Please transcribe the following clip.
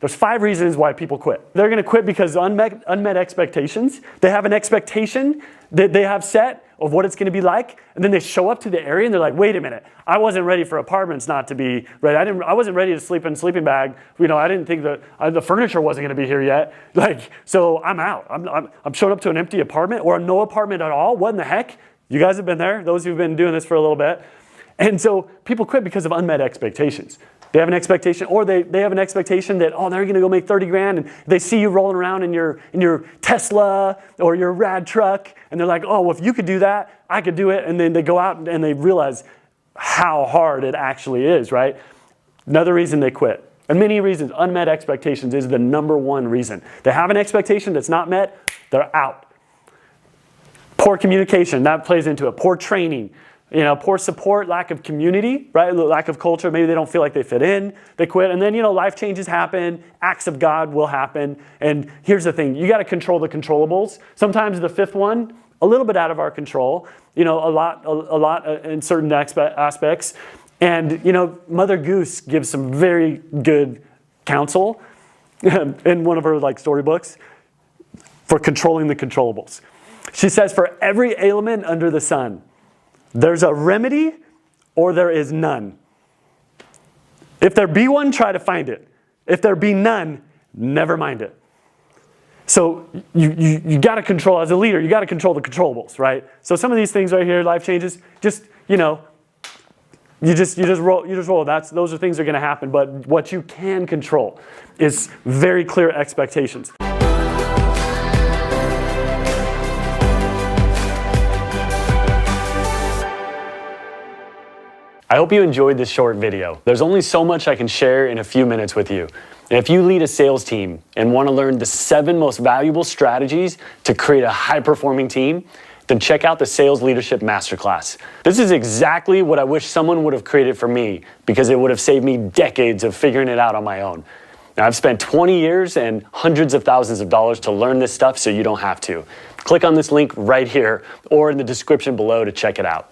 There's 5 reasons why people quit. They're gonna quit because unmet expectations. They have an expectation that they have set of what it's gonna be like, and then they show up to the area and they're like, wait a minute, I wasn't ready for apartments not to be ready. I wasn't ready to sleep in a sleeping bag. I didn't think that the furniture wasn't gonna be here yet. So I'm out. I'm showing up to an empty apartment or no apartment at all. What in the heck? You guys have been there, those who've been doing this for a little bit. And so people quit because of unmet expectations. They have an expectation, or they have an expectation that, oh, they're gonna go make 30 grand, and they see you rolling around in your Tesla or your rad truck, and they're like, oh, well, if you could do that, I could do it. And then they go out and they realize how hard it actually is, right? Another reason they quit. And many reasons, unmet expectations is the #1 reason. They have an expectation that's not met, they're out. Poor communication, that plays into it. Poor training. Poor support, lack of community, right? Lack of culture. Maybe they don't feel like they fit in. They quit. And then, life changes happen. Acts of God will happen. And here's the thing. You got to control the controllables. Sometimes the 5th one, a little bit out of our control. A lot in certain aspects. And, Mother Goose gives some very good counsel in one of her storybooks for controlling the controllables. She says, for every ailment under the sun, there's a remedy or there is none. If there be one, try to find it. If there be none, never mind it. So you got to control, as a leader, you got to control the controllables, right? So some of these things right here, life changes, you just roll. Those are things that are going to happen. But what you can control is very clear expectations. I hope you enjoyed this short video. There's only so much I can share in a few minutes with you. And if you lead a sales team and want to learn the 7 most valuable strategies to create a high-performing team, then check out the Sales Leadership Masterclass. This is exactly what I wish someone would have created for me, because it would have saved me decades of figuring it out on my own. Now, I've spent 20 years and hundreds of thousands of dollars to learn this stuff, so you don't have to. Click on this link right here or in the description below to check it out.